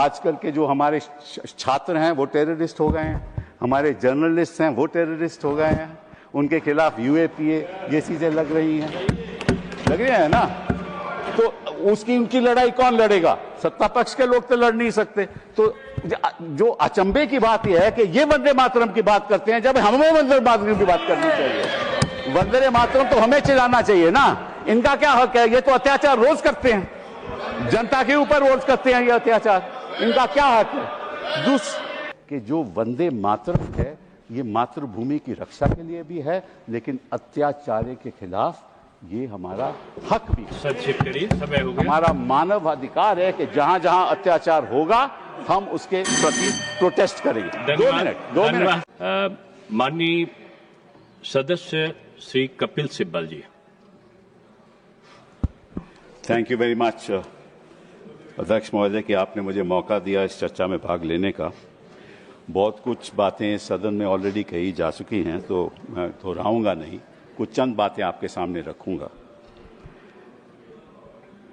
आजकल के जो हमारे छात्र हैं वो टेररिस्ट हो गए हैं, हमारे जर्नलिस्ट हैं वो टेररिस्ट हो गए हैं, उनके खिलाफ यूएपीए ये चीजें लग रही हैं ना। तो उसकी उनकी लड़ाई कौन लड़ेगा? सत्ता पक्ष के लोग तो लड़ नहीं सकते। तो जो अचंभे की बात यह है कि ये वंदे मातरम की बात करते हैं जब हमें वंदे मातरम की बात करनी चाहिए। वंदे मातरम तो हमें चिल्लाना चाहिए ना। इनका क्या हक है? ये तो अत्याचार रोज करते हैं, जनता के ऊपर रोज करते हैं ये अत्याचार। इनका क्या हक है? कि जो वंदे मातरम है ये मातृभूमि की रक्षा के लिए भी है, लेकिन अत्याचार के खिलाफ ये हमारा हक भी है। हमारा मानव अधिकार है कि जहां जहां अत्याचार होगा हम उसके प्रति प्रोटेस्ट करेंगे। 2 मिनट। माननीय सदस्य श्री कपिल सिब्बल जी। थैंक यू वेरी मच अध्यक्ष महोदय कि आपने मुझे मौका दिया इस चर्चा में भाग लेने का। बहुत कुछ बातें सदन में ऑलरेडी कही जा चुकी हैं तो मैं दोहराऊंगा नहीं, कुछ चंद बातें आपके सामने रखूंगा।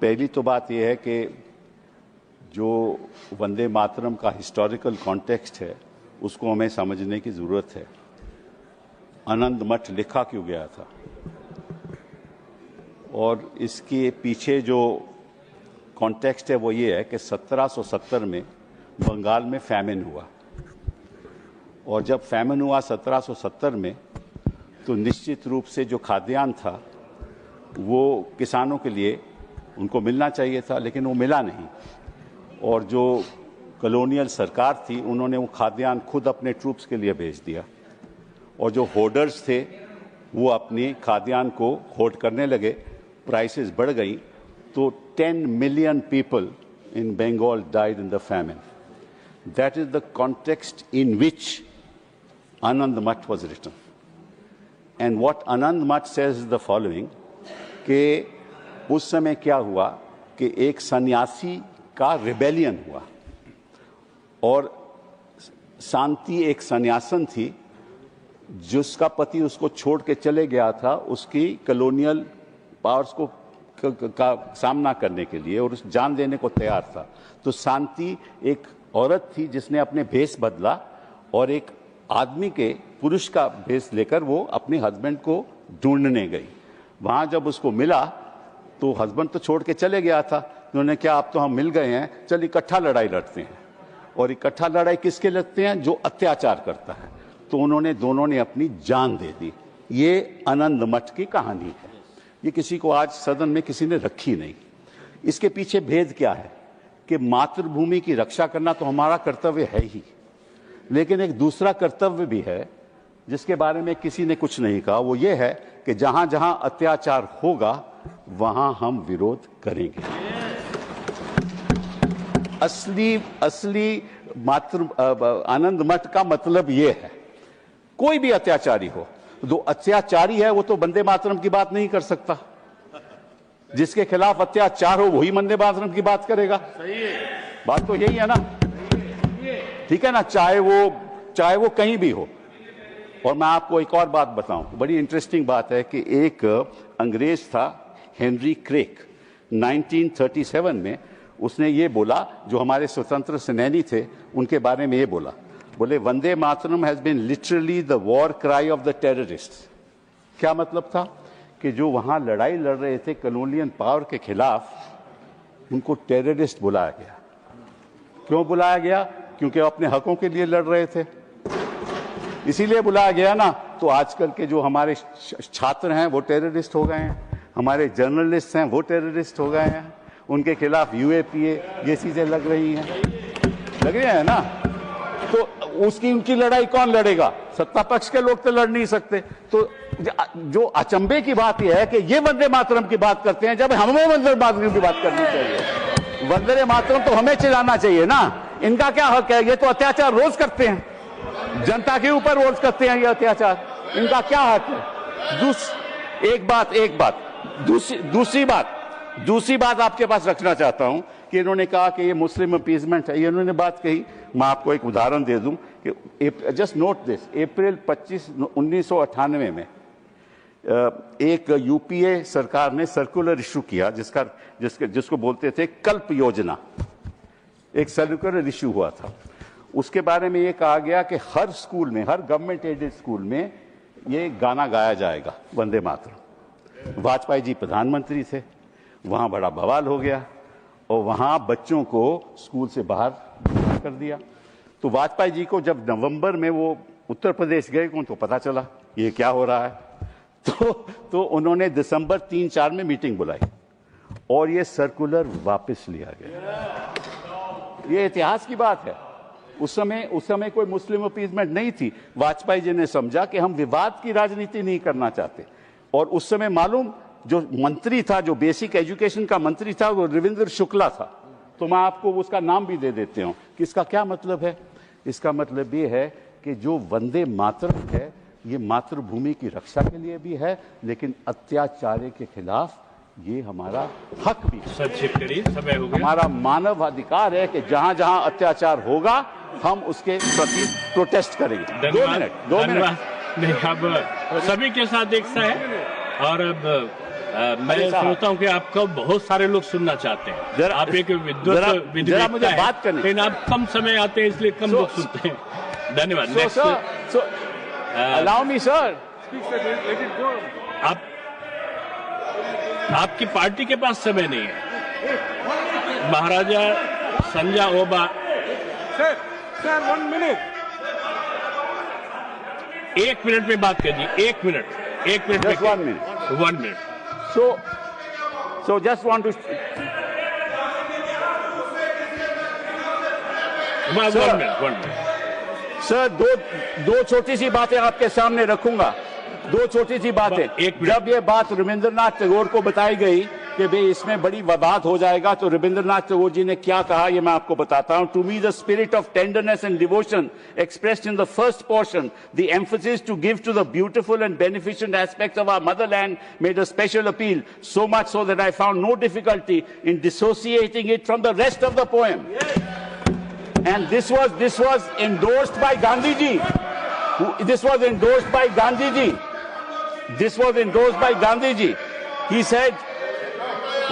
पहली तो बात यह है कि जो वंदे मातरम का हिस्टोरिकल कॉन्टेक्स्ट है उसको हमें समझने की जरूरत है। आनंद मठ लिखा क्यों गया था और इसके पीछे जो कॉन्टेक्स्ट है वो ये है कि 1770 में बंगाल में फैमिन हुआ, और जब फैमिन हुआ 1770 में तो निश्चित रूप से जो खाद्यान्न था वो किसानों के लिए उनको मिलना चाहिए था, लेकिन वो मिला नहीं। और जो कॉलोनियल सरकार थी उन्होंने वो खाद्यान्न खुद अपने ट्रूप्स के लिए भेज दिया, और जो होर्डर्स थे वो अपनी खाद्यान्न को होर्ड करने लगे, प्राइसेस बढ़ गई, तो 10 million people in Bengal died in the famine. That is the context in which Anand Math was written. And what Anand Math says is the following, कि उस समय क्या हुआ कि एक सन्यासी का रिबेलियन हुआ, और शांति एक सन्यासन थी जिसका पति उसको छोड़ के चले गया था उसकी कॉलोनियल पावर्स को का सामना करने के लिए, और उस जान देने को तैयार था। तो शांति एक औरत थी जिसने अपने भेष बदला और एक आदमी के पुरुष का भेष लेकर वो अपने हस्बैंड को ढूंढने गई। वहां जब उसको मिला तो हस्बैंड तो छोड़ के चले गया था, उन्होंने क्या अब तो हम मिल गए हैं, चल इकट्ठा लड़ाई लड़ते हैं। और इकट्ठा लड़ाई किसके लड़ते हैं? जो अत्याचार करता है। तो उन्होंने दोनों ने अपनी जान दे दी। ये आनंद मठ की कहानी है। ये किसी को आज सदन में किसी ने रखी नहीं। इसके पीछे भेद क्या है कि मातृभूमि की रक्षा करना तो हमारा कर्तव्य है ही, लेकिन एक दूसरा कर्तव्य भी है जिसके बारे में किसी ने कुछ नहीं कहा। वो ये है कि जहां जहां अत्याचार होगा वहां हम विरोध करेंगे। असली आनंद मठ का मतलब ये है, कोई भी अत्याचारी हो, जो अत्याचारी है वो तो वंदे मातरम की बात नहीं कर सकता। जिसके खिलाफ अत्याचार हो वही वंदे मातरम की बात करेगा। सही है, बात तो यही है ना। ठीक है ना, चाहे वो कहीं भी हो। और मैं आपको एक और बात बताऊं, बड़ी इंटरेस्टिंग बात है कि एक अंग्रेज था हेनरी क्रेक, 1937 में उसने ये बोला, जो हमारे स्वतंत्र सेनानी थे उनके बारे में ये बोला, बोले Vande Mataram has been literally the war cry of the terrorists. क्या मतलब था कि जो वहां लड़ाई लड़ रहे थे कॉलोनियल पावर के खिलाफ, उनको टेररिस्ट बुलाया गया। क्यों बुलाया गया? क्योंकि अपने हकों के लिए लड़ रहे थे, इसीलिए बुलाया गया ना। तो आजकल के जो हमारे छात्र हैं वो टेररिस्ट हो गए हैं, हमारे जर्नलिस्ट हैं वो टेररिस्ट हो गए हैं, उनके खिलाफ यूएपीए ये चीजें लग रही हैं ना। तो उसकी उनकी लड़ाई कौन लड़ेगा? सत्ता पक्ष के लोग तो लड़ नहीं सकते। तो जो अचंभे की बात यह है कि ये वंदे मातरम की बात करते हैं जब हमें वंदे मातरम की बात करनी चाहिए। वंदे मातरम तो हमें चिल्लाना चाहिए ना। इनका क्या हक है? ये तो अत्याचार रोज करते हैं, जनता के ऊपर रोज करते हैं ये अत्याचार। इनका क्या हक है? दूसरी बात आपके पास रखना चाहता हूं कि इन्होंने कहा कि ये मुस्लिम अपीजमेंट है। ये इन्होंने बात कही, मैं आपको एक उदाहरण दे दूं कि जस्ट नोट दिस, अप्रैल 25, 1998 में एक यूपीए सरकार ने सर्कुलर इशू किया जिसको बोलते थे कल्प योजना। एक सर्कुलर इश्यू हुआ था। उसके बारे में ये कहा गया कि हर स्कूल में, हर गवर्नमेंट एडेड स्कूल में ये गाना गाया जाएगा, वंदे मातरम। वाजपेयी जी प्रधानमंत्री थे, वहां बड़ा बवाल हो गया और वहां बच्चों को स्कूल से बाहर कर दिया। तो वाजपेयी जी को जब नवंबर में वो उत्तर प्रदेश गए, उनको पता चला ये क्या हो रहा है, तो उन्होंने दिसंबर 3-4 में मीटिंग बुलाई और ये सर्कुलर वापस लिया गया। ये इतिहास की बात है। उस समय कोई मुस्लिम अपीजमेंट नहीं थी। वाजपेयी जी ने समझा कि हम विवाद की राजनीति नहीं करना चाहते। और उस समय मालूम, जो मंत्री था, जो बेसिक एजुकेशन का मंत्री था, वो रविंद्र शुक्ला था। तो मैं आपको उसका नाम भी दे देती हूं कि इसका क्या मतलब है। इसका मतलब ये है कि जो वंदे मातरम है, ये मातृभूमि की रक्षा के लिए भी है, लेकिन अत्याचार के खिलाफ ये हमारा हक भी है। समय हो गया। हमारा मानव अधिकार है कि जहां जहां अत्याचार होगा हम उसके प्रति प्रोटेस्ट करेंगे। 2 मिनट। नहीं, अब सभी के साथ एक सा है और अब मैं सोचता हूं कि आपको बहुत सारे लोग सुनना चाहते हैं। आप एक विद्वत मुझे बात करनी, लेकिन आप कम समय आते हैं इसलिए कम लोग सुनते हैं। धन्यवाद। Allow me, sir. आपकी पार्टी के पास समय नहीं है। Maharaja Sanajaoba. Sir 1 minute. 1 minute में बात कीजिए। 1 minute. 1 minute. Just 1 minute. 1 minute. So just want to. One minute. Sir, दो छोटी सी बातें आपके सामने रखूंगा। 2 छोटी सी बातें। जब ये बात रविंद्रनाथ टैगोर को बताई गई कि भाई इसमें बड़ी बात हो जाएगा, तो रविंद्रनाथ टैगोर जी ने क्या कहा ये मैं आपको बताता हूं। To me the spirit of tenderness and devotion expressed in the first portion, the emphasis to give to the beautiful and beneficent aspects of our motherland made a special appeal, so much so that I found no difficulty in dissociating it from the rest of the poem. And this was endorsed by Gandhi ji. This was endorsed by Gandhi ji. This was endorsed by Gandhi ji. He said,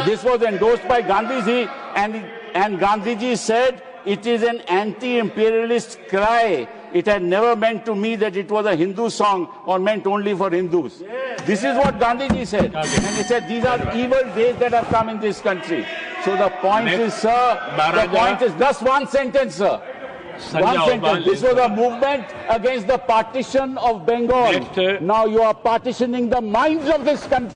this was endorsed by Gandhi ji, and Gandhi ji said, it is an anti-imperialist cry. It had never meant to me that it was a Hindu song or meant only for Hindus. This is what Gandhi ji said. And he said, these are evil days that have come in this country. So the point is, sir, the point is just one sentence, sir. One sentence. This was a movement against the partition of Bengal. Now you are partitioning the minds of this country.